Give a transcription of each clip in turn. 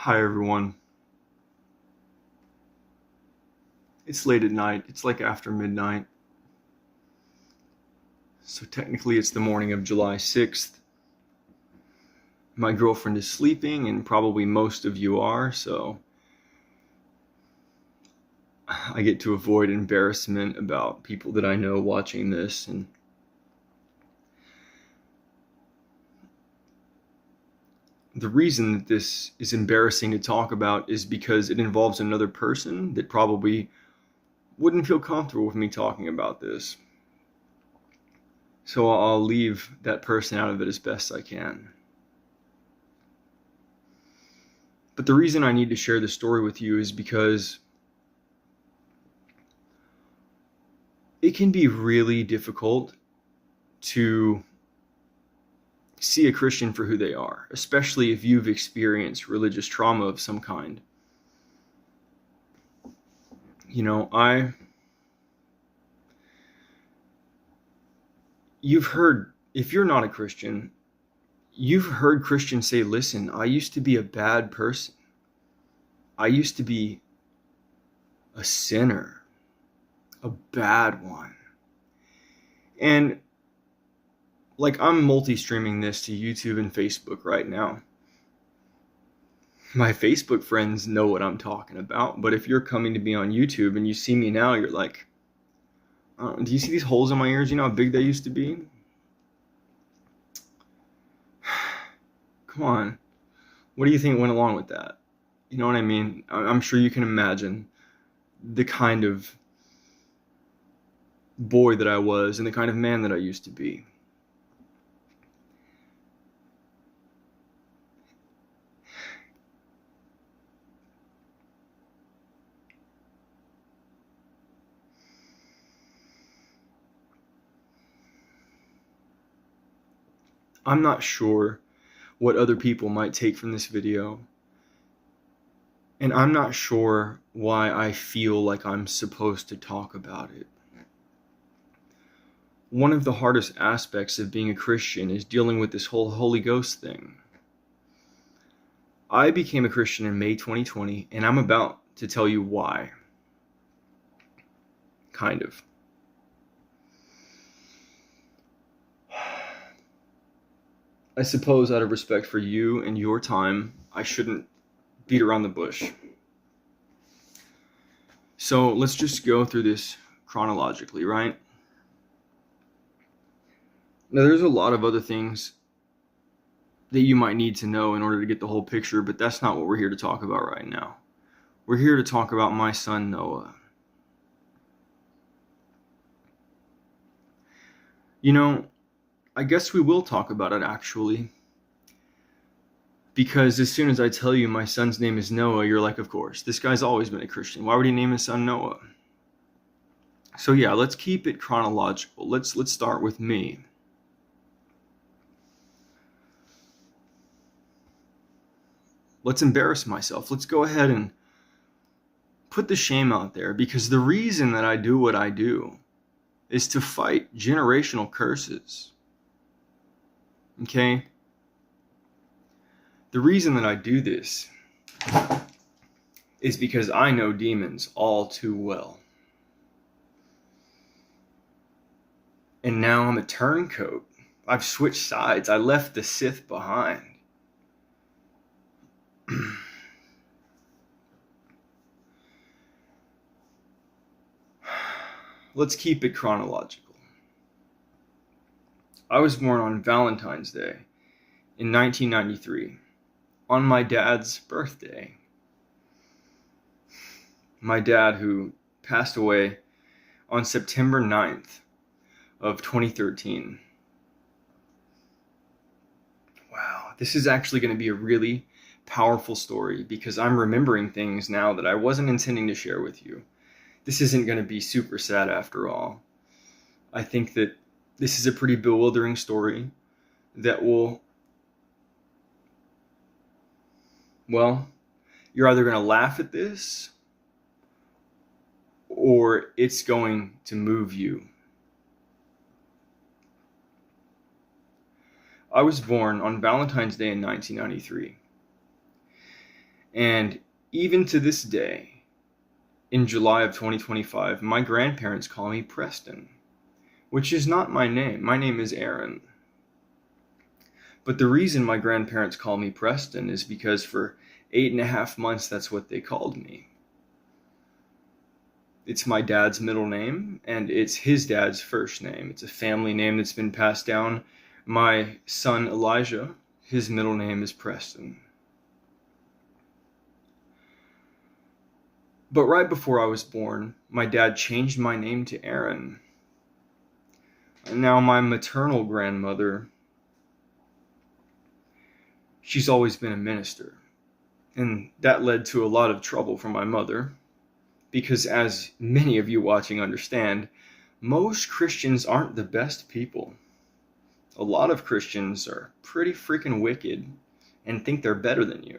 Hi everyone. It's late at night. It's like after midnight. So technically it's the morning of July 6th. My girlfriend is sleeping and probably most of you are, so I get to avoid embarrassment about people that I know watching this. And the reason that this is embarrassing to talk about is because it involves another person that probably wouldn't feel comfortable with me talking about this. So I'll leave that person out of it as best I can. But the reason I need to share this story with you is because it can be really difficult to see a Christian for who they are, especially if you've experienced religious trauma of some kind. You know, you've heard, if you're not a Christian, you've heard Christians say, listen, I used to be a bad person. I used to be a sinner, a bad one. And like, I'm multi-streaming this to YouTube and Facebook right now. My Facebook friends know what I'm talking about, but if you're coming to me on YouTube and you see me now, you're like, do you see these holes in my ears? You know how big they used to be? Come on. What do you think went along with that? You know what I mean? I'm sure you can imagine the kind of boy that I was and the kind of man that I used to be. I'm not sure what other people might take from this video, and I'm not sure why I feel like I'm supposed to talk about it. One of the hardest aspects of being a Christian is dealing with this whole Holy Ghost thing. I became a Christian in May 2020, and I'm about to tell you why. Kind of. I suppose out of respect for you and your time, I shouldn't beat around the bush. So let's just go through this chronologically, right? Now, there's a lot of other things that you might need to know in order to get the whole picture, but that's not what we're here to talk about right now. We're here to talk about my son, Noah. You know, I guess we will talk about it, actually. Because as soon as I tell you my son's name is Noah, you're like, of course, this guy's always been a Christian. Why would he name his son Noah? So yeah, let's keep it chronological. Let's start with me. Let's embarrass myself. Let's go ahead and put the shame out there, because the reason that I do what I do is to fight generational curses. Okay? The reason that I do this is because I know demons all too well. And now I'm a turncoat. I've switched sides. I left the Sith behind. Let's keep it chronological. I was born on Valentine's Day in 1993, on my dad's birthday. My dad, who passed away on September 9th of 2013. Wow, this is actually going to be a really powerful story, because I'm remembering things now that I wasn't intending to share with you. This isn't going to be super sad after all. I think that this is a pretty bewildering story that will, well, you're either going to laugh at this or it's going to move you. I was born on Valentine's Day in 1993. And even to this day, in July of 2025, my grandparents call me Preston, which is not my name. My name is Aaron. But the reason my grandparents call me Preston is because for 8.5 months, that's what they called me. It's my dad's middle name, and it's his dad's first name. It's a family name that's been passed down. My son Elijah, his middle name is Preston. But right before I was born, my dad changed my name to Aaron. And now my maternal grandmother, she's always been a minister. And that led to a lot of trouble for my mother, because as many of you watching understand, most Christians aren't the best people. A lot of Christians are pretty freaking wicked and think they're better than you.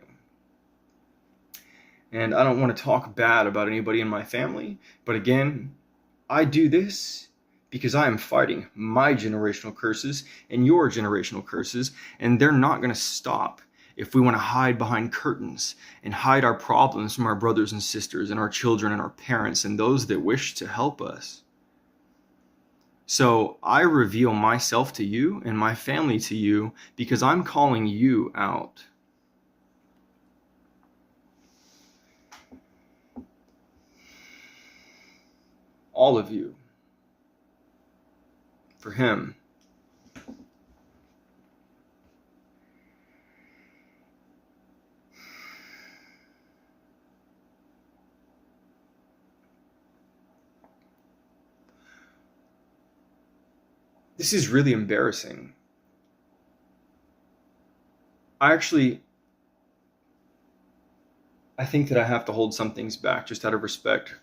And I don't want to talk bad about anybody in my family, but again, I do this because I am fighting my generational curses and your generational curses, and they're not going to stop if we want to hide behind curtains and hide our problems from our brothers and sisters and our children and our parents and those that wish to help us. So I reveal myself to you and my family to you because I'm calling you out. All of you. For him. This is really embarrassing. I think that I have to hold some things back just out of respect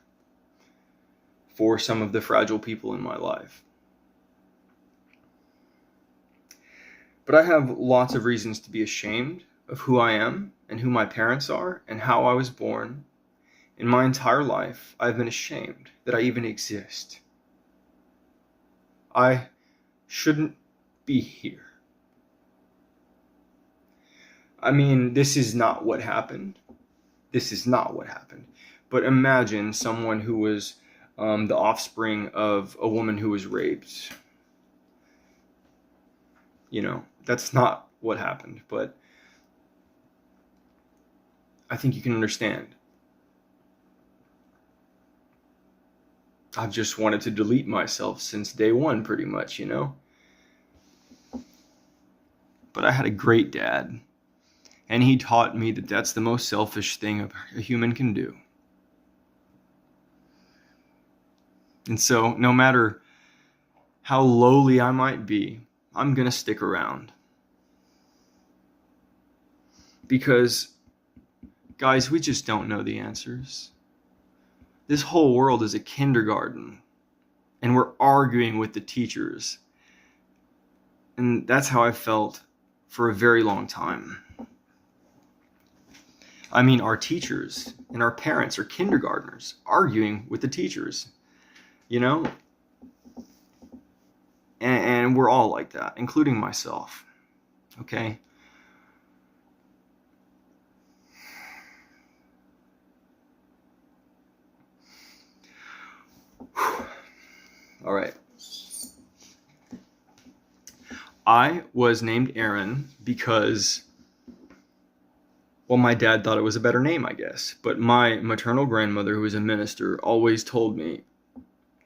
for some of the fragile people in my life. But I have lots of reasons to be ashamed of who I am and who my parents are and how I was born. In my entire life, I've been ashamed that I even exist. I shouldn't be here. I mean, this is not what happened. This is not what happened. But imagine someone who was the offspring of a woman who was raped. You know, that's not what happened, but I think you can understand. I've just wanted to delete myself since day one, pretty much, you know? But I had a great dad, and he taught me that that's the most selfish thing a human can do. And so, no matter how lowly I might be, I'm going to stick around. Because, guys, we just don't know the answers. This whole world is a kindergarten, and we're arguing with the teachers. And that's how I felt for a very long time. I mean, our teachers and our parents are kindergartners arguing with the teachers, you know? And we're all like that, including myself, okay? All right. I was named Aaron because, well, my dad thought it was a better name, I guess. But my maternal grandmother, who was a minister, always told me,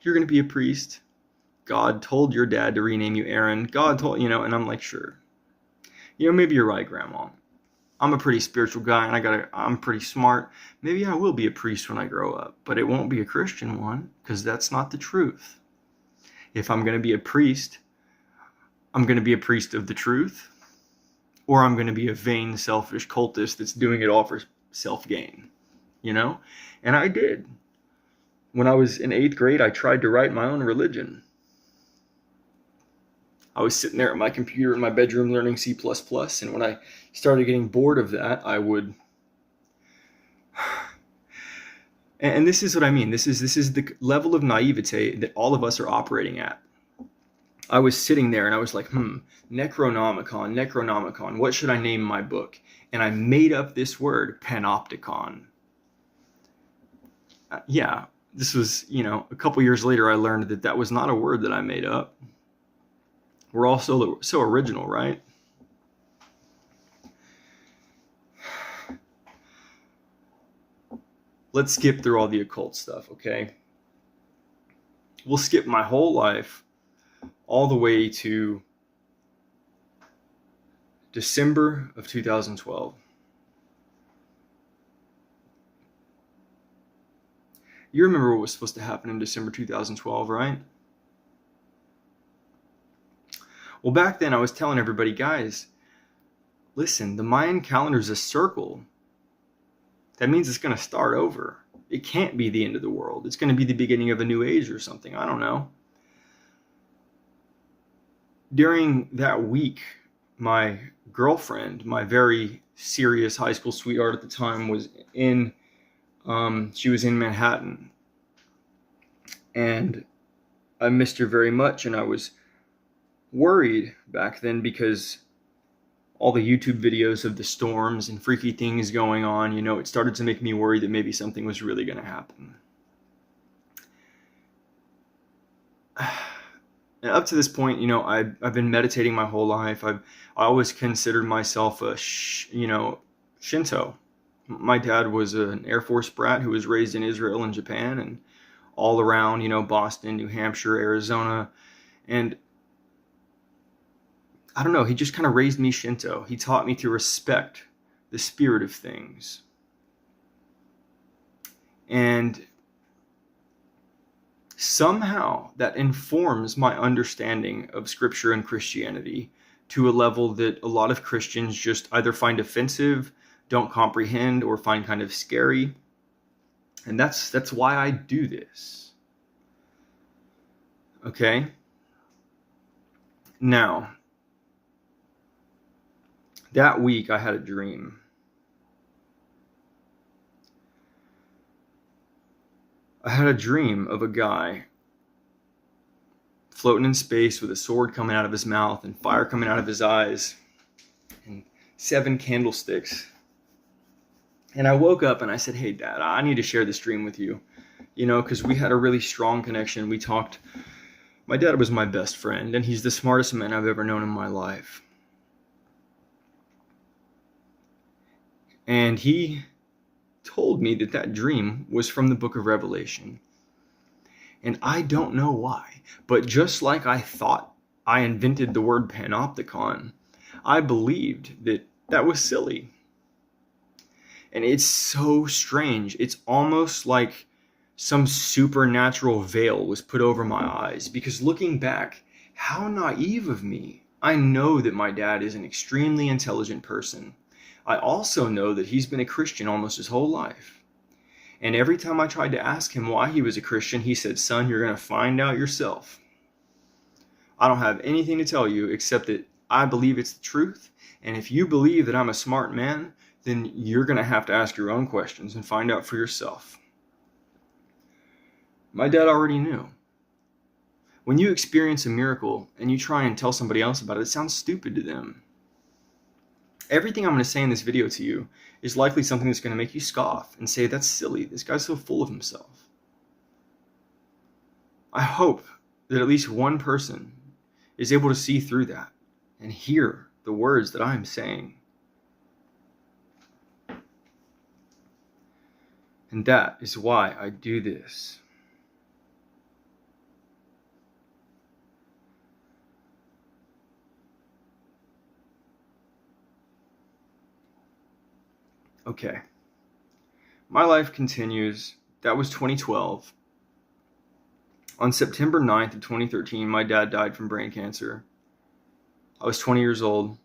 you're going to be a priest. God told your dad to rename you Aaron. God told, you know, and I'm like, sure. You know, maybe you're right, Grandma. I'm a pretty spiritual guy, and I'm pretty smart. Maybe I will be a priest when I grow up, but it won't be a Christian one, because that's not the truth. If I'm going to be a priest, I'm going to be a priest of the truth, or I'm going to be a vain, selfish cultist that's doing it all for self-gain, you know? And I did. When I was in 8th grade, I tried to write my own religion. I was sitting there at my computer in my bedroom learning C++, and when I started getting bored of that, I would... And this is what I mean. This is the level of naivete that all of us are operating at. I was sitting there and I was like, Necronomicon, what should I name my book? And I made up this word, panopticon. Yeah, this was, a couple years later, I learned that that was not a word that I made up. We're all so original, right? Let's skip through all the occult stuff, okay? We'll skip my whole life all the way to December of 2012. You remember what was supposed to happen in December 2012, right? Well, back then I was telling everybody, guys, listen, the Mayan calendar is a circle. That means it's going to start over. It can't be the end of the world. It's going to be the beginning of a new age or something. I don't know. During that week, my girlfriend, my very serious high school sweetheart at the time, was in Manhattan. And I missed her very much, and I was worried back then because all the YouTube videos of the storms and freaky things going on, it started to make me worry that maybe something was really going to happen. And up to this point, I've been meditating my whole life. I always considered myself a, Shinto. My dad was an Air Force brat who was raised in Israel and Japan and all around, Boston, New Hampshire, Arizona. And I don't know, he just kind of raised me Shinto. He taught me to respect the spirit of things. And somehow that informs my understanding of Scripture and Christianity to a level that a lot of Christians just either find offensive, don't comprehend, or find kind of scary. And that's why I do this. Okay? Now, that week I had a dream. I had a dream of a guy floating in space with a sword coming out of his mouth and fire coming out of his eyes and 7 candlesticks. And I woke up and I said, hey, Dad, I need to share this dream with you, because we had a really strong connection. We talked. My dad was my best friend, and he's the smartest man I've ever known in my life. And he told me that dream was from the book of Revelation. And I don't know why, but just like I thought I invented the word panopticon, I believed that was silly. And it's so strange. It's almost like some supernatural veil was put over my eyes, because looking back, how naive of me. I know that my dad is an extremely intelligent person. I also know that he's been a Christian almost his whole life. And every time I tried to ask him why he was a Christian, he said, son, you're going to find out yourself. I don't have anything to tell you except that I believe it's the truth. And if you believe that I'm a smart man, then you're going to have to ask your own questions and find out for yourself. My dad already knew. When you experience a miracle and you try and tell somebody else about it, it sounds stupid to them. Everything I'm going to say in this video to you is likely something that's going to make you scoff and say, that's silly. This guy's so full of himself. I hope that at least one person is able to see through that and hear the words that I'm saying. And that is why I do this. Okay. My life continues. That was 2012. On September 9th of 2013, my dad died from brain cancer. I was 20 years old.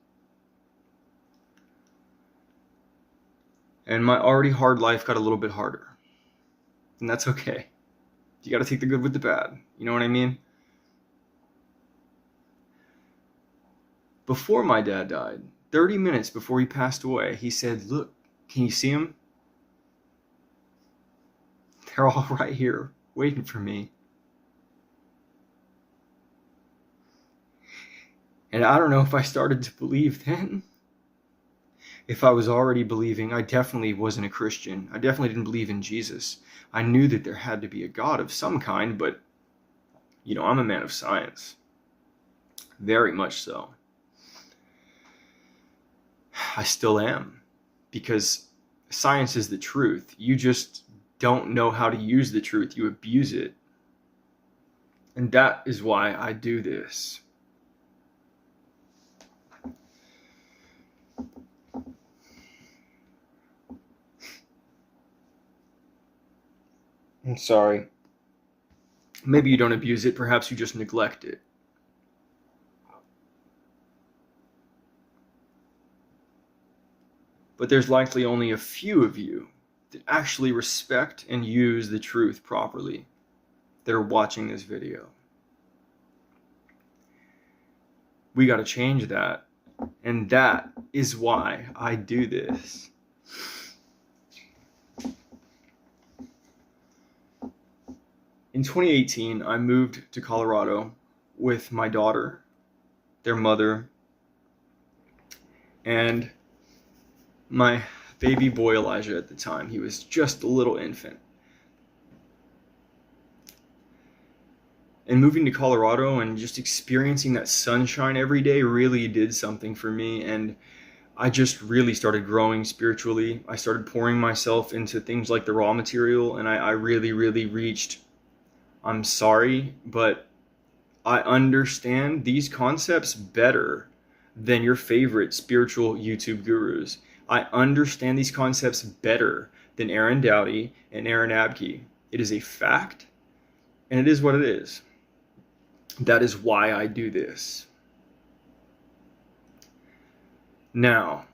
And my already hard life got a little bit harder. And that's okay. You got to take the good with the bad. You know what I mean? Before my dad died, 30 minutes before he passed away, he said, look, can you see them? They're all right here, waiting for me. And I don't know if I started to believe then. If I was already believing, I definitely wasn't a Christian. I definitely didn't believe in Jesus. I knew that there had to be a God of some kind, but, I'm a man of science. Very much so. I still am. Because science is the truth. You just don't know how to use the truth. You abuse it. And that is why I do this. I'm sorry. Maybe you don't abuse it. Perhaps you just neglect it. But there's likely only a few of you that actually respect and use the truth properly that are watching this video. We got to change that. And that is why I do this. In 2018, I moved to Colorado with my daughter, their mother, and my baby boy Elijah at the time. He was just a little infant. And moving to Colorado and just experiencing that sunshine every day really did something for me. And I just really started growing spiritually. I started pouring myself into things like the raw material, and I really, really reached, I'm sorry, but I understand these concepts better than your favorite spiritual YouTube gurus. I understand these concepts better than Aaron Doughty and Aaron Abke. It is a fact, and it is what it is. That is why I do this. Now,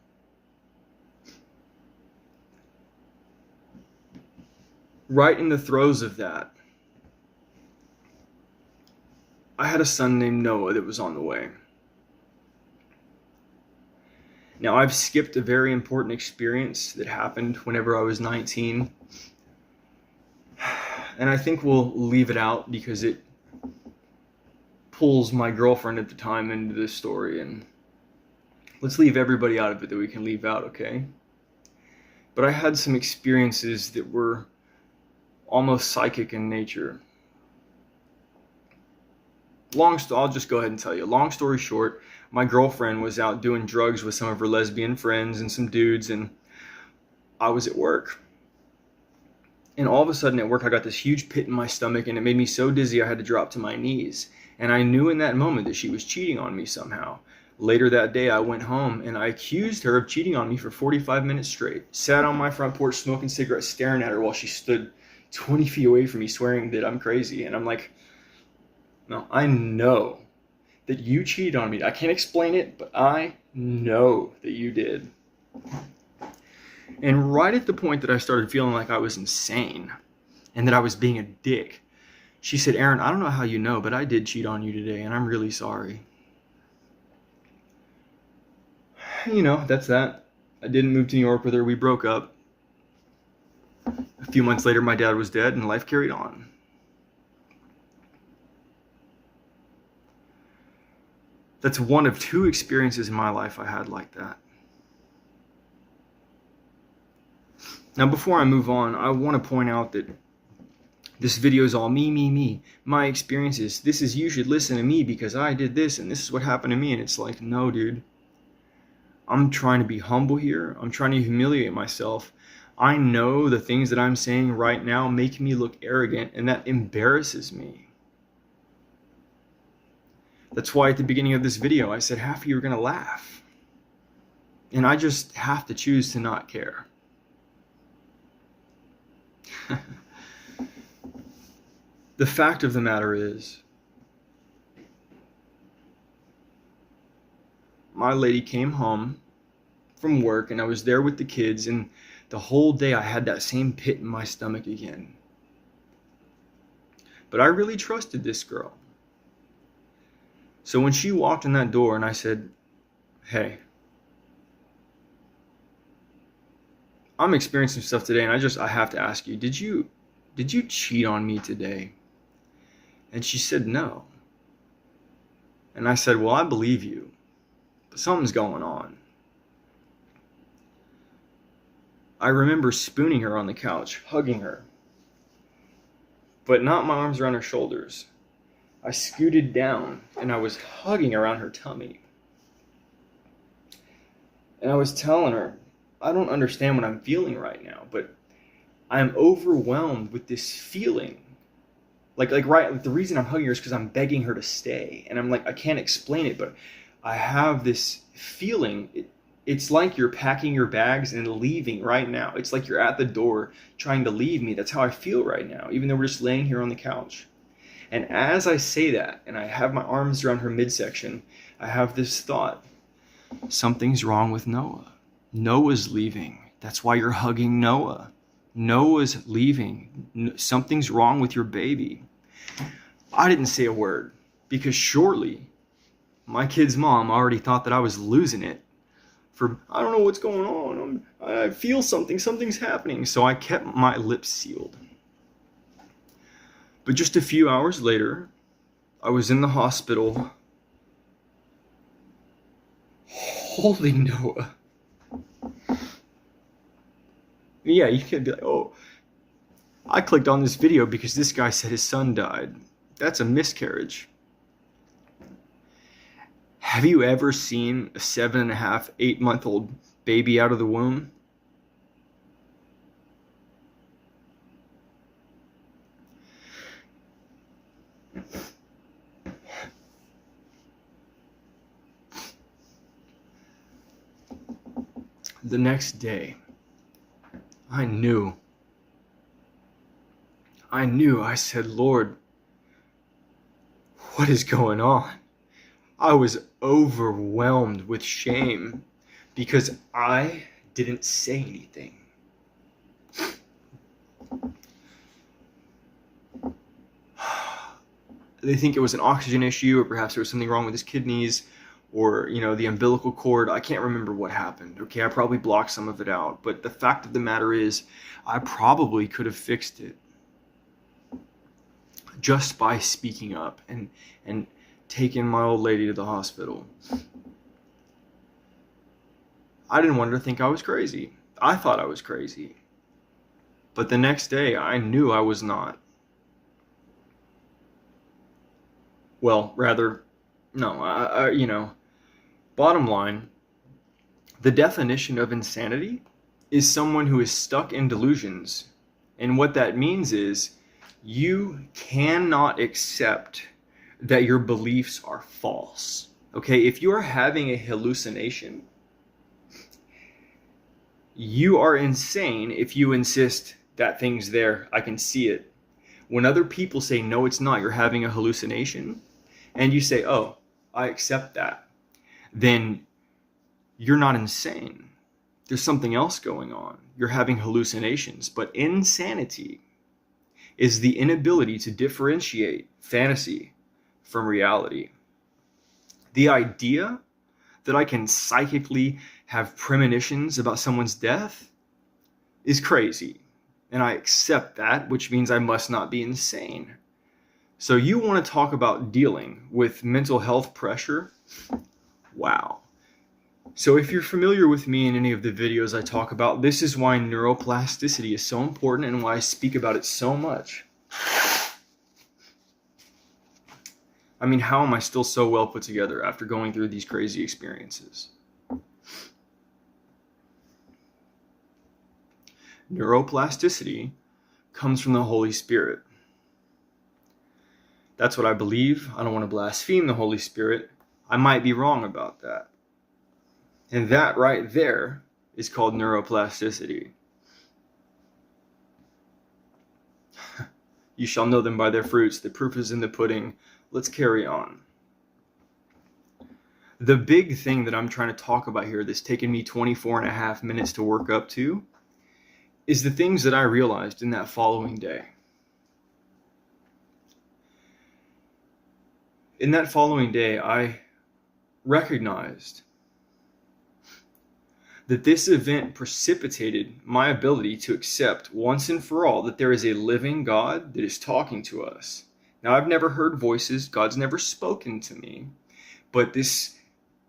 right in the throes of that, I had a son named Noah that was on the way. Now, I've skipped a very important experience that happened whenever I was 19. And I think we'll leave it out because it pulls my girlfriend at the time into this story. And let's leave everybody out of it that we can leave out, okay? But I had some experiences that were almost psychic in nature. I'll just go ahead and tell you. Long story short, my girlfriend was out doing drugs with some of her lesbian friends and some dudes, and I was at work. And all of a sudden at work, I got this huge pit in my stomach, and it made me so dizzy I had to drop to my knees. And I knew in that moment that she was cheating on me somehow. Later that day, I went home, and I accused her of cheating on me for 45 minutes straight. Sat on my front porch smoking cigarettes, staring at her while she stood 20 feet away from me, swearing that I'm crazy. And I'm like, no, I know that you cheated on me. I can't explain it, but I know that you did. And right at the point that I started feeling like I was insane and that I was being a dick, she said, Aaron, I don't know how you know, but I did cheat on you today, and I'm really sorry. That's that. I didn't move to New York with her. We broke up. A few months later, my dad was dead, and life carried on. That's one of two experiences in my life I had like that. Now, before I move on, I want to point out that this video is all me, my experiences. This is, you should listen to me because I did this and this is what happened to me. And it's like, no, dude. I'm trying to be humble here. I'm trying to humiliate myself. I know the things that I'm saying right now make me look arrogant, and that embarrasses me. That's why at the beginning of this video, I said half of you are going to laugh. And I just have to choose to not care. The fact of the matter is, my lady came home from work, and I was there with the kids, and the whole day I had that same pit in my stomach again. But I really trusted this girl. So when she walked in that door and I said, hey, I'm experiencing stuff today, and I have to ask you, did you cheat on me today? And she said no. And I said, well, I believe you. But something's going on. I remember spooning her on the couch, hugging her, but not my arms around her shoulders. I scooted down and I was hugging around her tummy. And I was telling her, I don't understand what I'm feeling right now, but I'm overwhelmed with this feeling. The reason I'm hugging her is because I'm begging her to stay. And I'm like, I can't explain it, but I have this feeling. It's like you're packing your bags and leaving right now. It's like you're at the door trying to leave me. That's how I feel right now, even though we're just laying here on the couch. And as I say that, and I have my arms around her midsection, I have this thought. Something's wrong with Noah. Noah's leaving. That's why you're hugging Noah. Noah's leaving. Something's wrong with your baby. I didn't say a word because surely my kid's mom already thought that I was losing it. I don't know what's going on. I feel something. Something's happening. So I kept my lips sealed. But just a few hours later, I was in the hospital holding Noah. Yeah, you could be like, oh, I clicked on this video because this guy said his son died. That's a miscarriage. Have you ever seen a 7.5, 8-month-old baby out of the womb? The next day, I knew. I said, Lord, what is going on? I was overwhelmed with shame because I didn't say anything. They think it was an oxygen issue, or perhaps there was something wrong with his kidneys, or, the umbilical cord. I can't remember what happened. Okay, I probably blocked some of it out. But the fact of the matter is, I probably could have fixed it just by speaking up and taking my old lady to the hospital. I didn't want her to think I was crazy. I thought I was crazy. But the next day, I knew I was not. Well, rather, no, bottom line, the definition of insanity is someone who is stuck in delusions. And what that means is you cannot accept that your beliefs are false. Okay, if you are having a hallucination, you are insane if you insist that thing's there, I can see it. When other people say, no, it's not, you're having a hallucination, and you say, oh, I accept that, then you're not insane. There's something else going on. You're having hallucinations. But insanity is the inability to differentiate fantasy from reality. The idea that I can psychically have premonitions about someone's death is crazy. And I accept that, which means I must not be insane. So you want to talk about dealing with mental health pressure? Wow. So if you're familiar with me in any of the videos I talk about, this is why neuroplasticity is so important and why I speak about it so much. I mean, how am I still so well put together after going through these crazy experiences? Neuroplasticity comes from the Holy Spirit. That's what I believe. I don't want to blaspheme the Holy Spirit. I might be wrong about that. And that right there is called neuroplasticity. You shall know them by their fruits. The proof is in the pudding. Let's carry on. The big thing that I'm trying to talk about here that's taken me 24.5 minutes to work up to is the things that I realized in that following day. In that following day, I recognized that this event precipitated my ability to accept once and for all that there is a living God that is talking to us. Now, I've never heard voices. God's never spoken to me. But this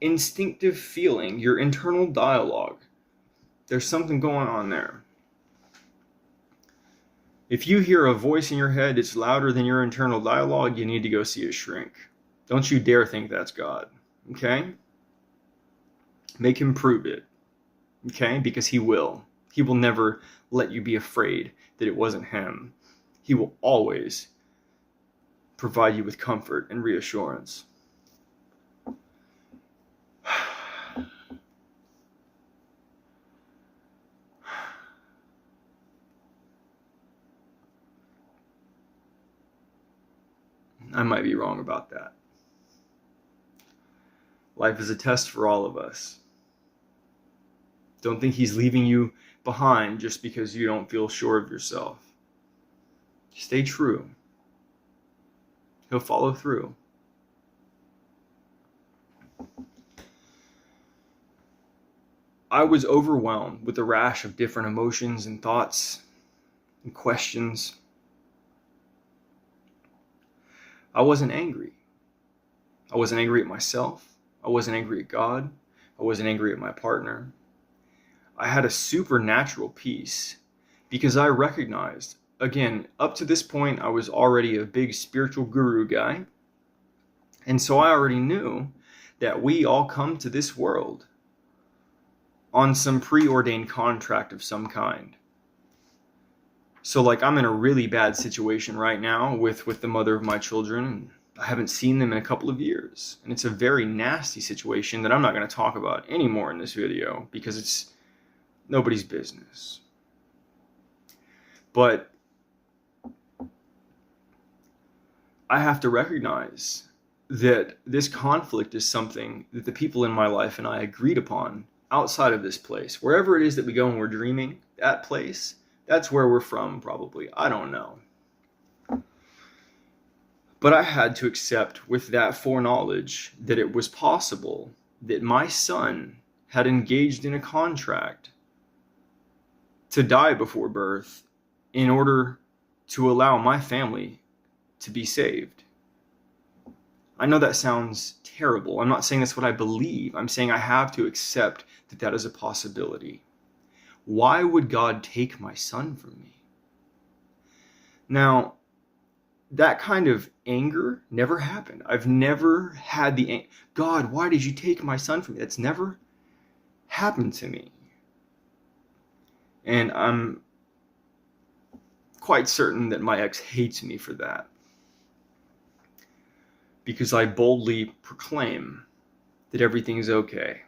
instinctive feeling, your internal dialogue. There's something going on there. If you hear a voice in your head that's louder than your internal dialogue, you need to go see a shrink. Don't you dare think that's God, okay? Make him prove it, okay? Because he will. He will never let you be afraid that it wasn't him. He will always provide you with comfort and reassurance. I might be wrong about that. Life is a test for all of us. Don't think he's leaving you behind just because you don't feel sure of yourself. Stay true. He'll follow through. I was overwhelmed with a rash of different emotions and thoughts and questions. I wasn't angry. I wasn't angry at myself. I wasn't angry at God. I wasn't angry at my partner. I had a supernatural peace because I recognized, again, up to this point, I was already a big spiritual guru guy. And so I already knew that we all come to this world on some preordained contract of some kind. So like I'm in a really bad situation right now with the mother of my children, and I haven't seen them in a couple of years. And it's a very nasty situation that I'm not going to talk about anymore in this video because it's nobody's business. But I have to recognize that this conflict is something that the people in my life and I agreed upon outside of this place. Wherever it is that we go and we're dreaming, that place, that's where we're from probably. I don't know. But I had to accept with that foreknowledge that it was possible that my son had engaged in a contract to die before birth in order to allow my family to be saved. I know that sounds terrible. I'm not saying that's what I believe. I'm saying I have to accept that that is a possibility. Why would God take my son from me? Now, that kind of anger never happened. I've never had the God, why did you take my son from me? That's never happened to me. And I'm quite certain that my ex hates me for that. Because I boldly proclaim that everything's okay.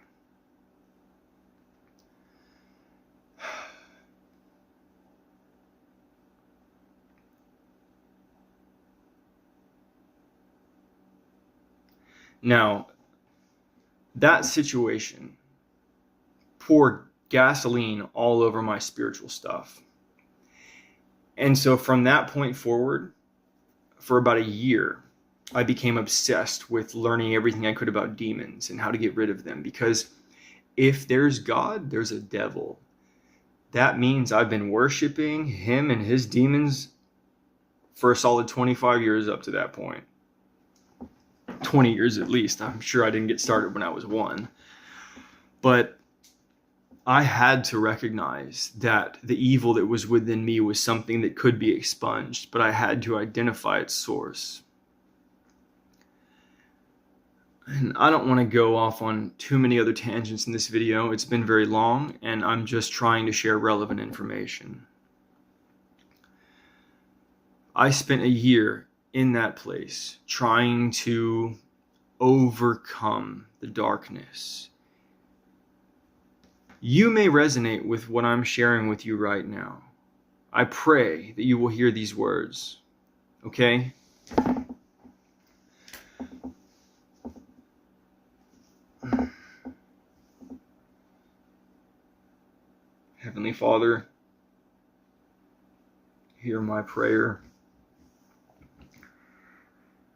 Now, that situation poured gasoline all over my spiritual stuff. And so from that point forward, for about a year, I became obsessed with learning everything I could about demons and how to get rid of them. Because if there's God, there's a devil. That means I've been worshiping him and his demons for a solid 25 years up to that point. 20 years at least. I'm sure I didn't get started when I was 1. But I had to recognize that the evil that was within me was something that could be expunged, but I had to identify its source. And I don't want to go off on too many other tangents in this video. It's been very long, and I'm just trying to share relevant information. I spent a year in that place trying to overcome the darkness. You may resonate with what I'm sharing with you right now. I pray that you will hear these words, okay? Heavenly Father, hear my prayer.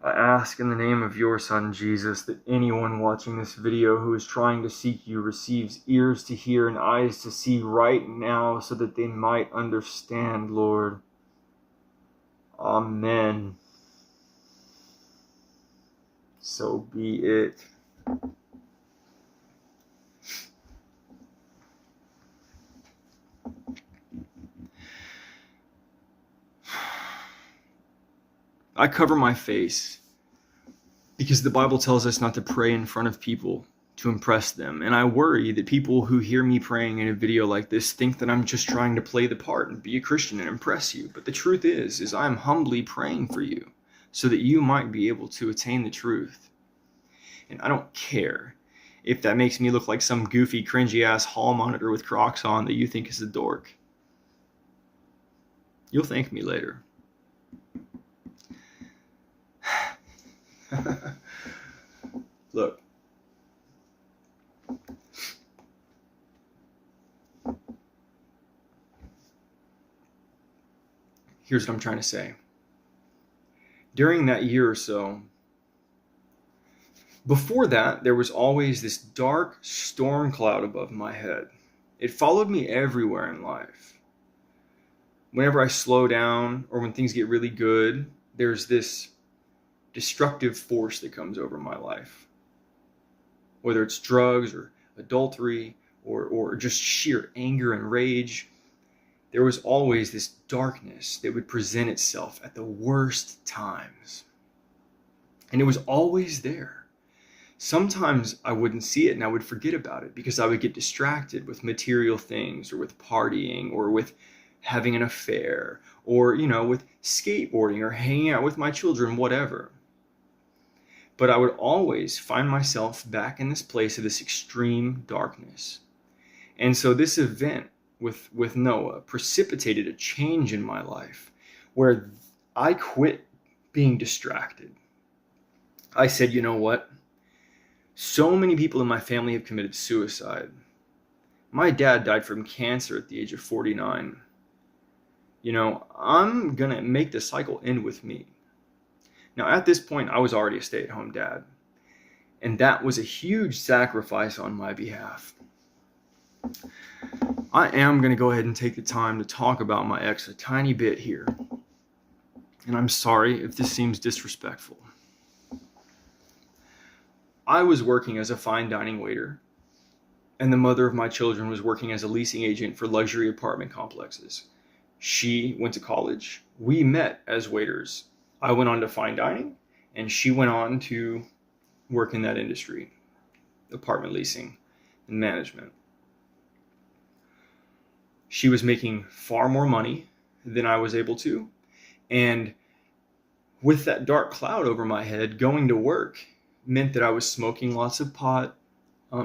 I ask in the name of your Son, Jesus, that anyone watching this video who is trying to seek you receives ears to hear and eyes to see right now so that they might understand, Lord. Amen. So be it. I cover my face because the Bible tells us not to pray in front of people to impress them. And I worry that people who hear me praying in a video like this think that I'm just trying to play the part and be a Christian and impress you. But the truth is I'm humbly praying for you so that you might be able to attain the truth. And I don't care if that makes me look like some goofy, cringy ass hall monitor with Crocs on that you think is a dork. You'll thank me later. Look. Here's what I'm trying to say. During that year or so, before that, there was always this dark storm cloud above my head. It followed me everywhere in life. Whenever I slow down or when things get really good, there's this destructive force that comes over my life. Whether it's drugs or adultery or just sheer anger and rage, there was always this darkness that would present itself at the worst times. And it was always there. Sometimes I wouldn't see it and I would forget about it because I would get distracted with material things or with partying or with having an affair or, with skateboarding or hanging out with my children, whatever. But I would always find myself back in this place of this extreme darkness. And so this event with Noah precipitated a change in my life where I quit being distracted. I said, you know what? So many people in my family have committed suicide. My dad died from cancer at the age of 49. I'm going to make the cycle end with me. Now, at this point, I was already a stay-at-home dad. And that was a huge sacrifice on my behalf. I am going to go ahead and take the time to talk about my ex a tiny bit here. And I'm sorry if this seems disrespectful. I was working as a fine dining waiter, and the mother of my children was working as a leasing agent for luxury apartment complexes. She went to college. We met as waiters. I went on to fine dining, and she went on to work in that industry, apartment leasing and management. She was making far more money than I was able to. And with that dark cloud over my head, going to work meant that I was smoking lots of pot,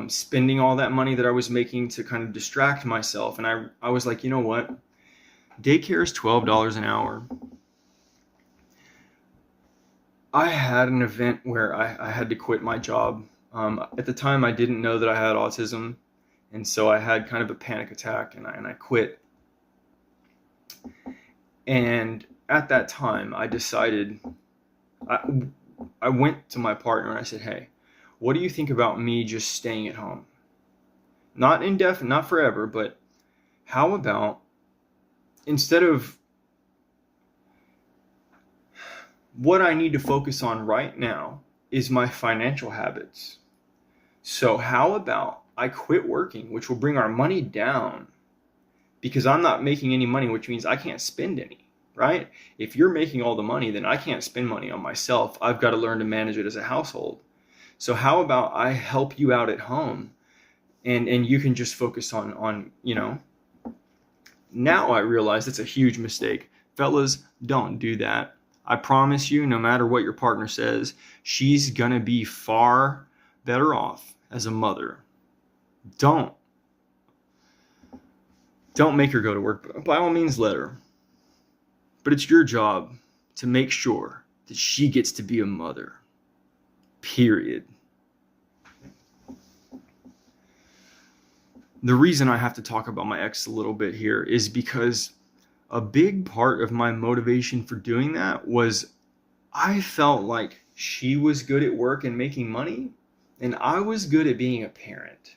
spending all that money that I was making to kind of distract myself. And I was like, you know what? Daycare is $12 an hour. I had an event where I had to quit my job. At the time, I didn't know that I had autism. And so I had kind of a panic attack and I quit. And at that time, I decided, I went to my partner and I said, hey, what do you think about me just staying at home? Not indefinite, not forever, but how about instead of what I need to focus on right now is my financial habits. So how about I quit working, which will bring our money down because I'm not making any money, which means I can't spend any, right? If you're making all the money, then I can't spend money on myself. I've got to learn to manage it as a household. So how about I help you out at home and you can just focus on. Now I realize that's a huge mistake. Fellas, don't do that. I promise you, no matter what your partner says, she's going to be far better off as a mother. Don't make her go to work. By all means, let her. But it's your job to make sure that she gets to be a mother. Period. The reason I have to talk about my ex a little bit here is because a big part of my motivation for doing that was I felt like she was good at work and making money, and I was good at being a parent.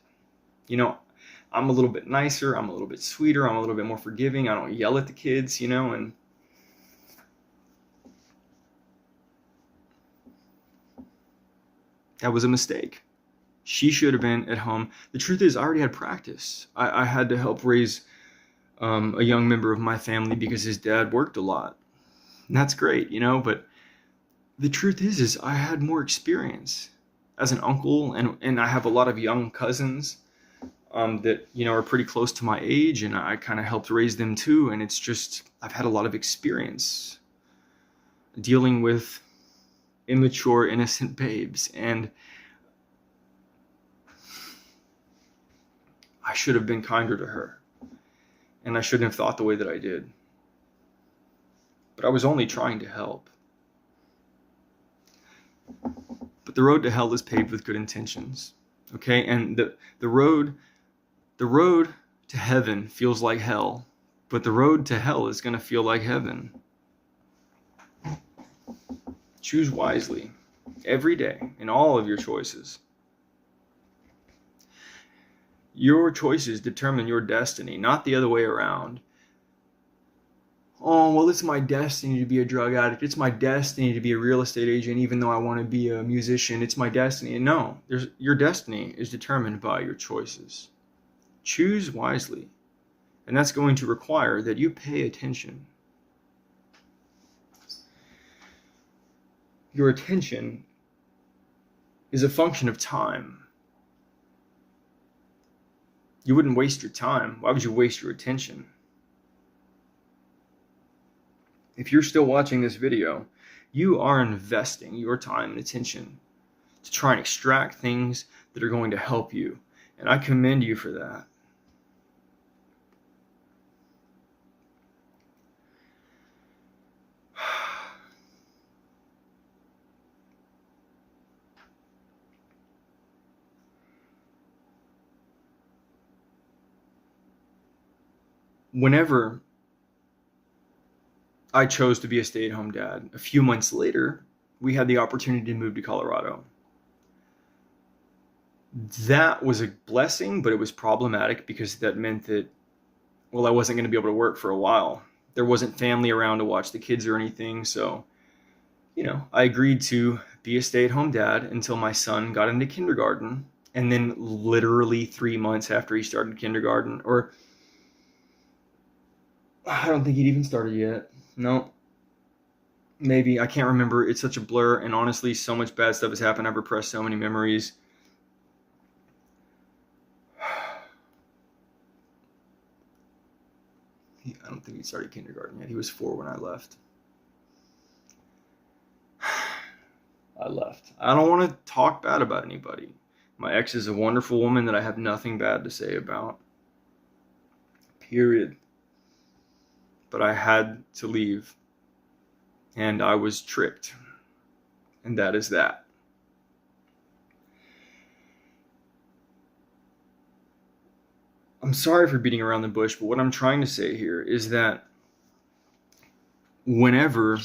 I'm a little bit nicer, I'm a little bit sweeter, I'm a little bit more forgiving, I don't yell at the kids, and that was a mistake. She should have been at home. The truth is, I already had practice. I had to help raise a young member of my family because his dad worked a lot. And that's great, but the truth is I had more experience as an uncle, and I have a lot of young cousins that are pretty close to my age, and I kind of helped raise them too. And it's just I've had a lot of experience dealing with immature, innocent babes, and I should have been kinder to her, and I shouldn't have thought the way that I did. But I was only trying to help. But the road to hell is paved with good intentions. Okay? And the road to heaven feels like hell, but the road to hell is going to feel like heaven. Choose wisely every day in all of your choices. Your choices determine your destiny, not the other way around. Oh, well, it's my destiny to be a drug addict. It's my destiny to be a real estate agent, even though I want to be a musician. It's my destiny. And no, your destiny is determined by your choices. Choose wisely. And that's going to require that you pay attention. Your attention is a function of time. You wouldn't waste your time. Why would you waste your attention? If you're still watching this video, you are investing your time and attention to try and extract things that are going to help you. And I commend you for that. Whenever I chose to be a stay-at-home dad, a few months later, we had the opportunity to move to Colorado. That was a blessing, but it was problematic because that meant that, well, I wasn't going to be able to work for a while. There wasn't family around to watch the kids or anything, so, I agreed to be a stay-at-home dad until my son got into kindergarten, and then literally 3 months after he started kindergarten, or I don't think he'd even started yet. No. Maybe. I can't remember. It's such a blur. And honestly, so much bad stuff has happened. I've repressed so many memories. I don't think he started kindergarten yet. He was 4 when I left. I left. I don't want to talk bad about anybody. My ex is a wonderful woman that I have nothing bad to say about. Period. But I had to leave, and I was tricked, and that is that. I'm sorry for beating around the bush, but what I'm trying to say here is that whenever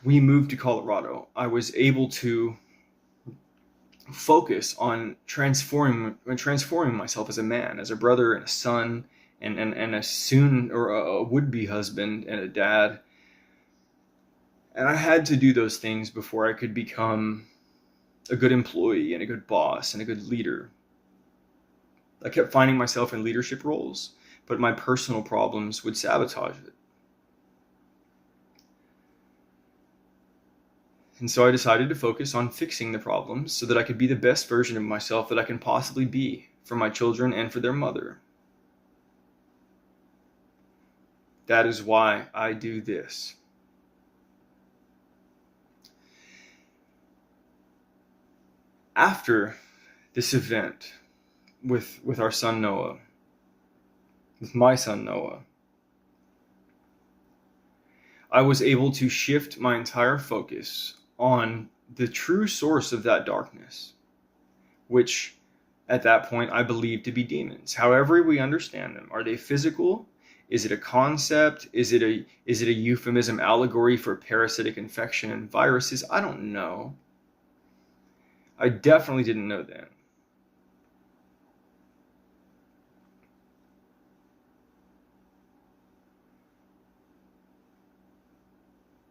we moved to Colorado, I was able to focus on transforming myself as a man, as a brother and a son, and a would-be husband and a dad. And I had to do those things before I could become a good employee and a good boss and a good leader. I kept finding myself in leadership roles, but my personal problems would sabotage it. And so I decided to focus on fixing the problems so that I could be the best version of myself that I can possibly be for my children and for their mother. That is why I do this. After this event with our son Noah, with my son Noah, I was able to shift my entire focus on the true source of that darkness, which at that point I believed to be demons. However we understand them. Are they physical? Is it a concept? Is it a euphemism, allegory for parasitic infection and viruses? I don't know. I definitely didn't know then.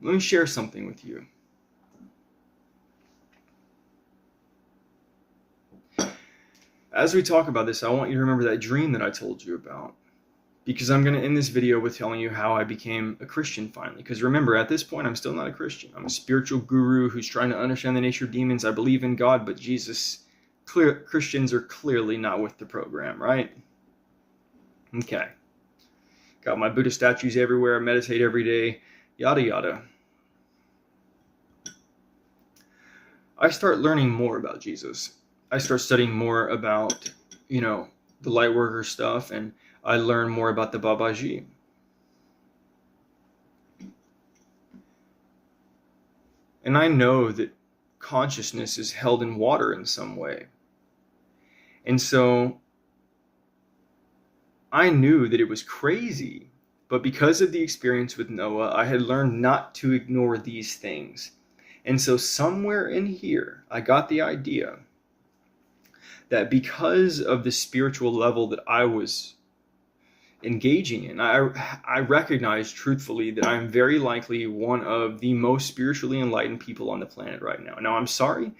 Let me share something with you. As we talk about this, I want you to remember that dream that I told you about. because I'm going to end this video with telling you how I became a Christian finally. Because remember, at this point, I'm still not a Christian. I'm a spiritual guru who's trying to understand the nature of demons. I believe in God, but Jesus. Christians are clearly not with the program, right? Okay. Got my Buddha statues everywhere. I meditate every day. Yada, yada. I start learning more about Jesus. I start studying more about, the light worker stuff, and I learn more about the Babaji. And I know that consciousness is held in water in some way. And so I knew that it was crazy, but because of the experience with Noah, I had learned not to ignore these things. And so somewhere in here, I got the idea that because of the spiritual level that I was engaging in, I recognized truthfully that I'm very likely one of the most spiritually enlightened people on the planet right now. Now, I'm sorry.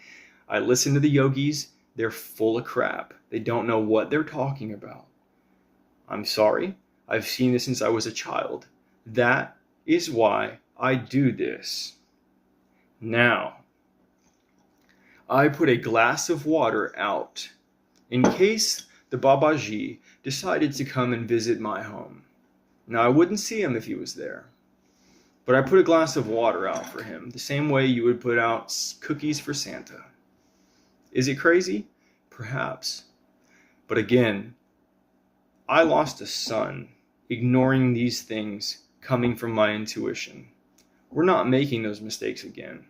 I listen to the yogis. They're full of crap. They don't know what they're talking about. I'm sorry. I've seen this since I was a child. That is why I do this. Now, I put a glass of water out in case the Babaji decided to come and visit my home. Now, I wouldn't see him if he was there, but I put a glass of water out for him, the same way you would put out cookies for Santa. Is it crazy? Perhaps. But again, I lost a son ignoring these things coming from my intuition. We're not making those mistakes again.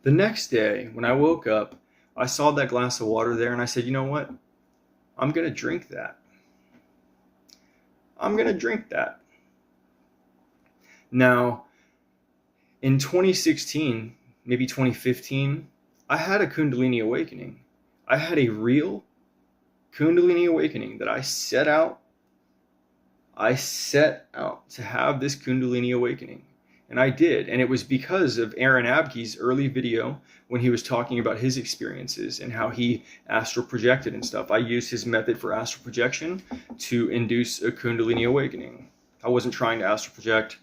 The next day, when I woke up, I saw that glass of water there, and I said, you know what? I'm going to drink that. I'm going to drink that. Now, in 2016, maybe 2015, I had a Kundalini awakening. I had a real Kundalini awakening that I set out to have this Kundalini awakening. And I did. And it was because of Aaron Abke's early video when he was talking about his experiences and how he astral projected and stuff. I used his method for astral projection to induce a Kundalini awakening. I wasn't trying to astral project.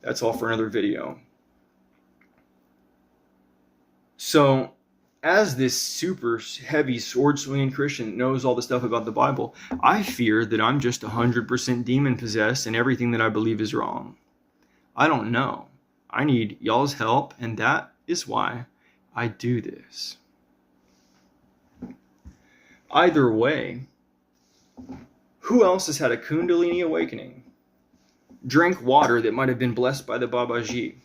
That's all for another video. So, as this super heavy sword swinging Christian that knows all the stuff about the Bible, I fear that I'm just 100% demon possessed and everything that I believe is wrong. I don't know. I need y'all's help, and that is why I do this. Either way, who else has had a Kundalini awakening? Drank water that might have been blessed by the Babaji?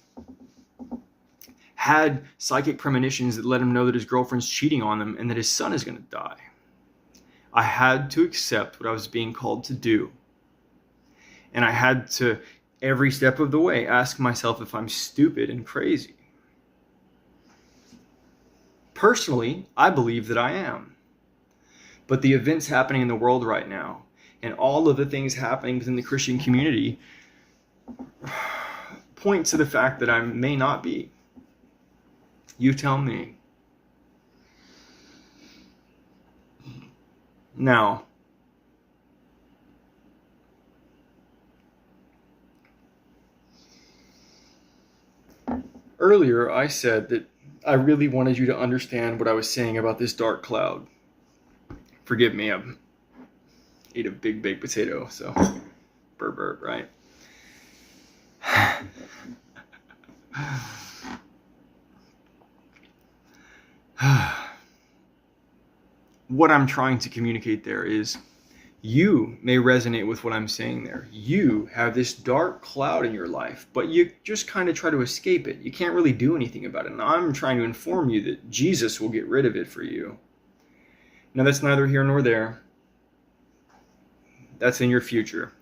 Had psychic premonitions that let him know that his girlfriend's cheating on him and that his son is going to die? I had to accept what I was being called to do. And I had to, every step of the way, ask myself if I'm stupid and crazy. Personally, I believe that I am. But the events happening in the world right now, and all of the things happening within the Christian community, point to the fact that I may not be. You tell me. Now, earlier I said that I really wanted you to understand what I was saying about this dark cloud. Forgive me, I ate a big baked potato, so burp, right? What I'm trying to communicate there is you may resonate with what I'm saying there. You have this dark cloud in your life, but you just kind of try to escape it. You can't really do anything about it. And I'm trying to inform you that Jesus will get rid of it for you. Now, that's neither here nor there. That's in your future.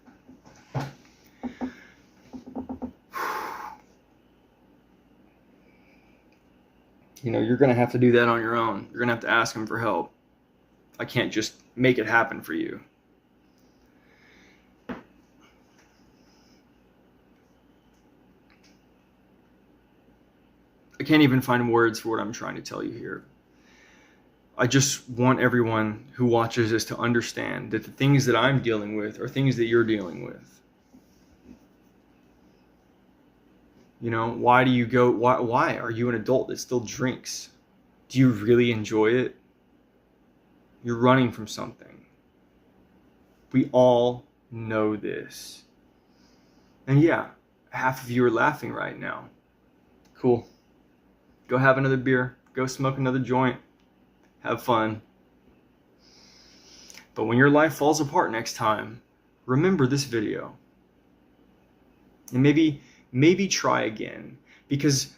You're going to have to do that on your own. You're going to have to ask him for help. I can't just make it happen for you. I can't even find words for what I'm trying to tell you here. I just want everyone who watches this to understand that the things that I'm dealing with are things that you're dealing with. You know, why are you an adult that still drinks? Do you really enjoy it? You're running from something. We all know this. And yeah, half of you are laughing right now. Cool. Go have another beer. Go smoke another joint. Have fun. But when your life falls apart next time, remember this video. And maybe try again. Because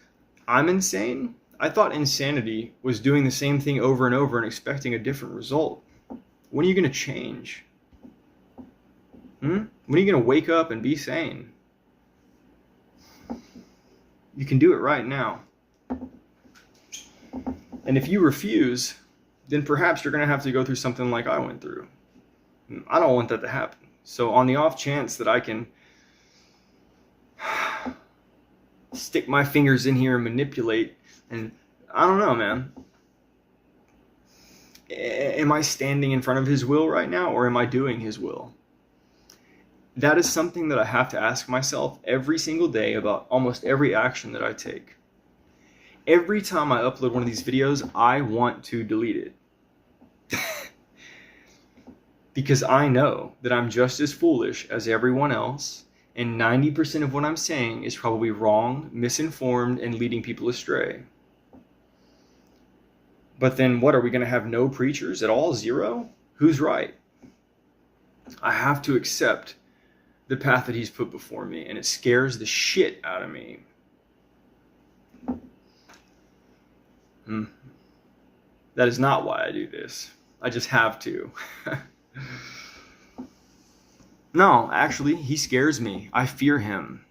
I'm insane. I thought insanity was doing the same thing over and over and expecting a different result. When are you going to change? When are you going to wake up and be sane? You can do it right now. And if you refuse, then perhaps you're going to have to go through something like I went through. I don't want that to happen. So on the off chance that I can stick my fingers in here and manipulate, and I don't know, man. Am I standing in front of his will right now, or am I doing his will? That is something that I have to ask myself every single day about almost every action that I take. Every time I upload one of these videos, I want to delete it. Because I know that I'm just as foolish as everyone else, and 90% of what I'm saying is probably wrong, misinformed, and leading people astray. But then what, are we going to have no preachers at all? Zero? Who's right? I have to accept the path that he's put before me, and it scares the shit out of me. That is not why I do this. I just have to. No, actually, he scares me. I fear him.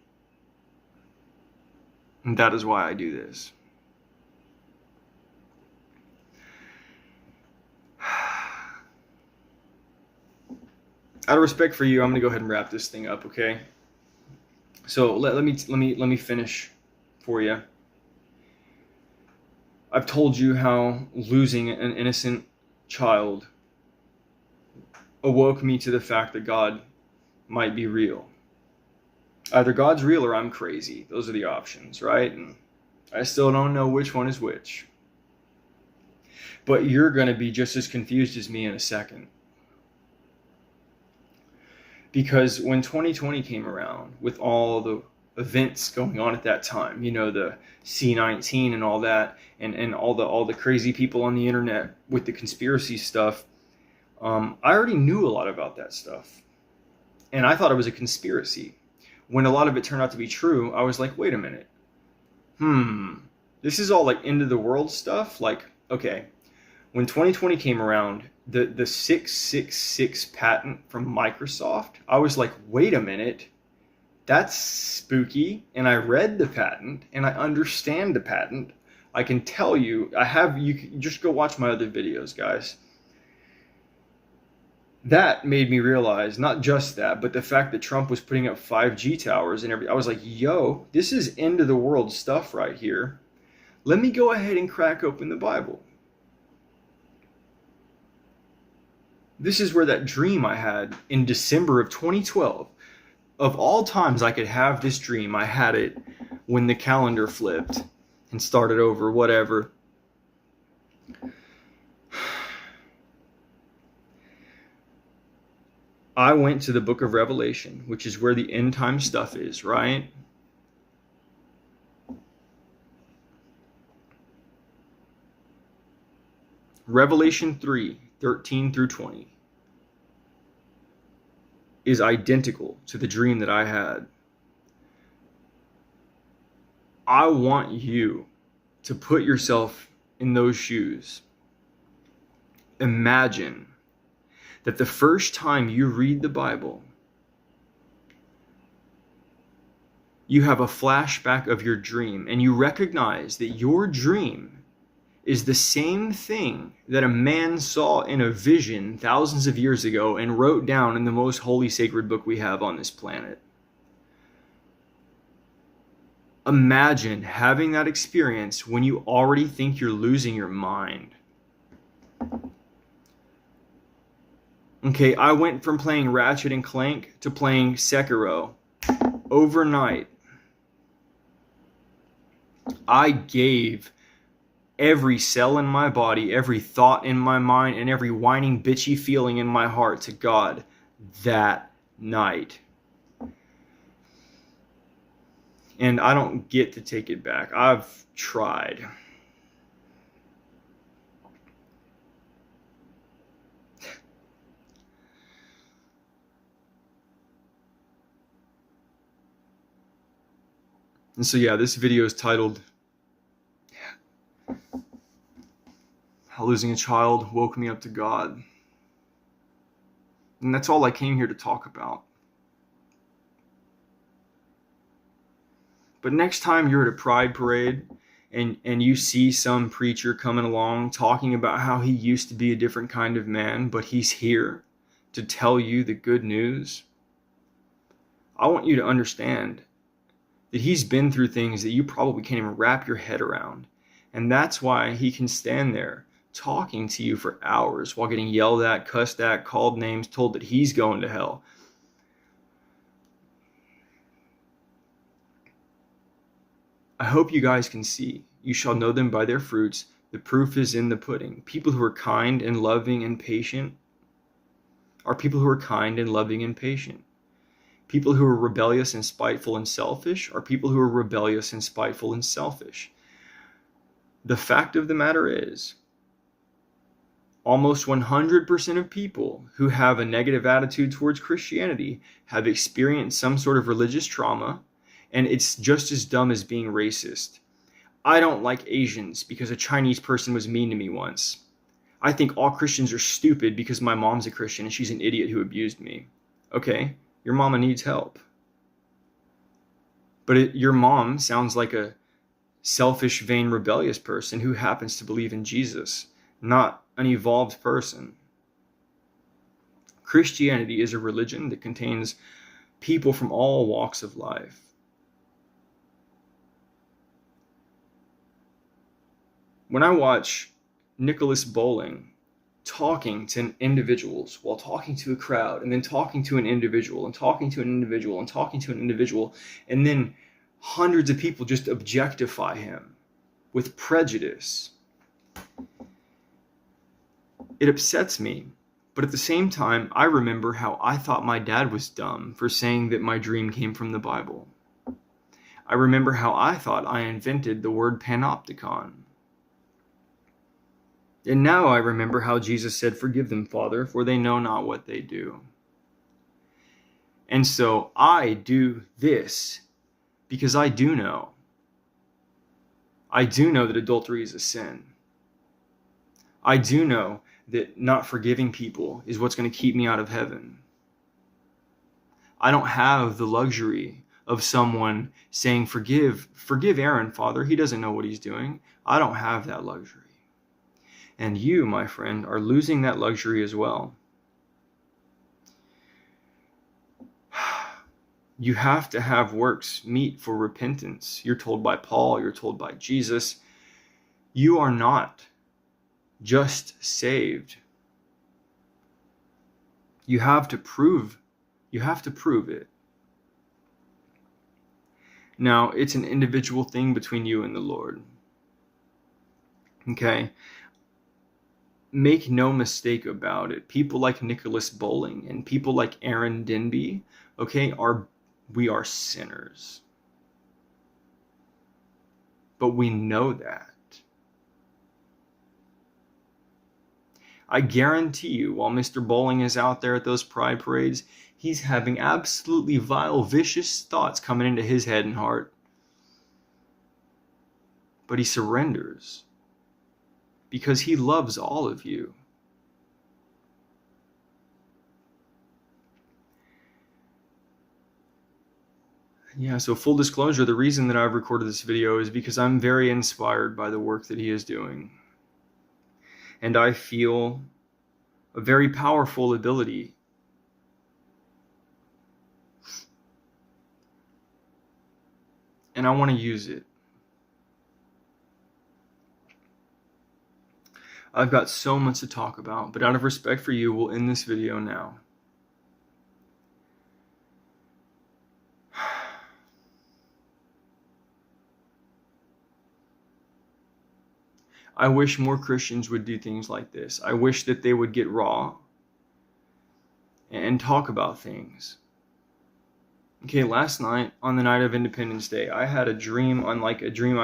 And that is why I do this. Out of respect for you, I'm gonna go ahead and wrap this thing up, okay? So let me finish for you. I've told you how losing an innocent child awoke me to the fact that God might be real. Either God's real or I'm crazy. Those are the options, right? And I still don't know which one is which. But you're going to be just as confused as me in a second. Because when 2020 came around, with all the events going on at that time, you know, the C-19 and all that, and all the crazy people on the internet with the conspiracy stuff, I already knew a lot about that stuff. And I thought it was a conspiracy. When a lot of it turned out to be true, I was like, wait a minute. This is all like end of the world stuff? Like, okay, when 2020 came around, the 666 patent from Microsoft, I was like, wait a minute, that's spooky. And I read the patent and I understand the patent. I can tell you, you can just go watch my other videos, guys. That made me realize not just that, but the fact that Trump was putting up 5G towers and everything. I was like, yo, this is end of the world stuff right here. Let me go ahead and crack open the Bible. This is where that dream I had in December of 2012, of all times I could have this dream, I had it when the calendar flipped and started over, whatever. I went to the book of Revelation, which is where the end time stuff is, right? Revelation 3:13 through 20 is identical to the dream that I had. I want you to put yourself in those shoes. Imagine that the first time you read the Bible, you have a flashback of your dream, and you recognize that your dream is the same thing that a man saw in a vision thousands of years ago and wrote down in the most holy sacred book we have on this planet. Imagine having that experience when you already think you're losing your mind. Okay, I went from playing Ratchet and Clank to playing Sekiro overnight. I gave every cell in my body, every thought in my mind, and every whining, bitchy feeling in my heart to God that night. And I don't get to take it back. I've tried. And so, yeah, this video is titled How Losing a Child Woke Me Up to God. And that's all I came here to talk about. But next time you're at a pride parade and you see some preacher coming along talking about how he used to be a different kind of man, but he's here to tell you the good news, I want you to understand that he's been through things that you probably can't even wrap your head around. And that's why he can stand there talking to you for hours while getting yelled at, cussed at, called names, told that he's going to hell. I hope you guys can see. You shall know them by their fruits. The proof is in the pudding. People who are kind and loving and patient are people who are kind and loving and patient. People who are rebellious and spiteful and selfish are people who are rebellious and spiteful and selfish. The fact of the matter is, almost 100% of people who have a negative attitude towards Christianity have experienced some sort of religious trauma, and it's just as dumb as being racist. I don't like Asians because a Chinese person was mean to me once. I think all Christians are stupid because my mom's a Christian and she's an idiot who abused me. Okay, your mama needs help. But your mom sounds like a selfish, vain, rebellious person who happens to believe in Jesus, not an evolved person. Christianity is a religion that contains people from all walks of life. When I watch Nicholas Bowling talking to individuals while talking to a crowd, and then talking to an individual, and talking to an individual, and talking to an individual, and then hundreds of people just objectify him with prejudice, it upsets me. But at the same time, I remember how I thought my dad was dumb for saying that my dream came from the Bible. I remember how I thought I invented the word panopticon. And now I remember how Jesus said, "Forgive them, Father, for they know not what they do." And so I do this because I do know. I do know that adultery is a sin. I do know that not forgiving people is what's going to keep me out of heaven. I don't have the luxury of someone saying, forgive Aaron, Father, he doesn't know what he's doing. I don't have that luxury. And you, my friend, are losing that luxury as well. You have to have works meet for repentance. You're told by Paul, you're told by Jesus. You are not just saved. You have to prove it. Now, it's an individual thing between you and the Lord. Okay? Make no mistake about it. People like Nicholas Bowling and people like Aaron Denby, okay, we are sinners. But we know that. I guarantee you, while Mr. Bowling is out there at those pride parades, he's having absolutely vile, vicious thoughts coming into his head and heart. But he surrenders because he loves all of you. Yeah, so full disclosure, the reason that I've recorded this video is because I'm very inspired by the work that he is doing. And I feel a very powerful ability and I want to use it. I've got so much to talk about, but out of respect for you, we'll end this video now. I wish more Christians would do things like this. I wish that they would get raw and talk about things. Okay, last night, on the night of Independence Day, I had a dream unlike a dream.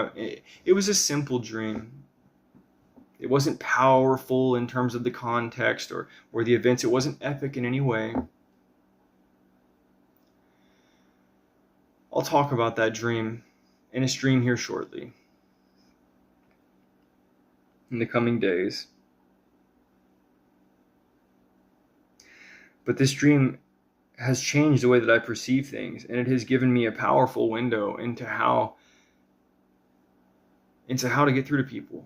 It was a simple dream. It wasn't powerful in terms of the context or the events. It wasn't epic in any way. I'll talk about that dream in a stream here shortly, in the coming days. But this dream has changed the way that I perceive things, and it has given me a powerful window into how to get through to people.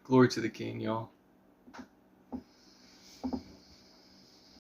Glory to the King, y'all.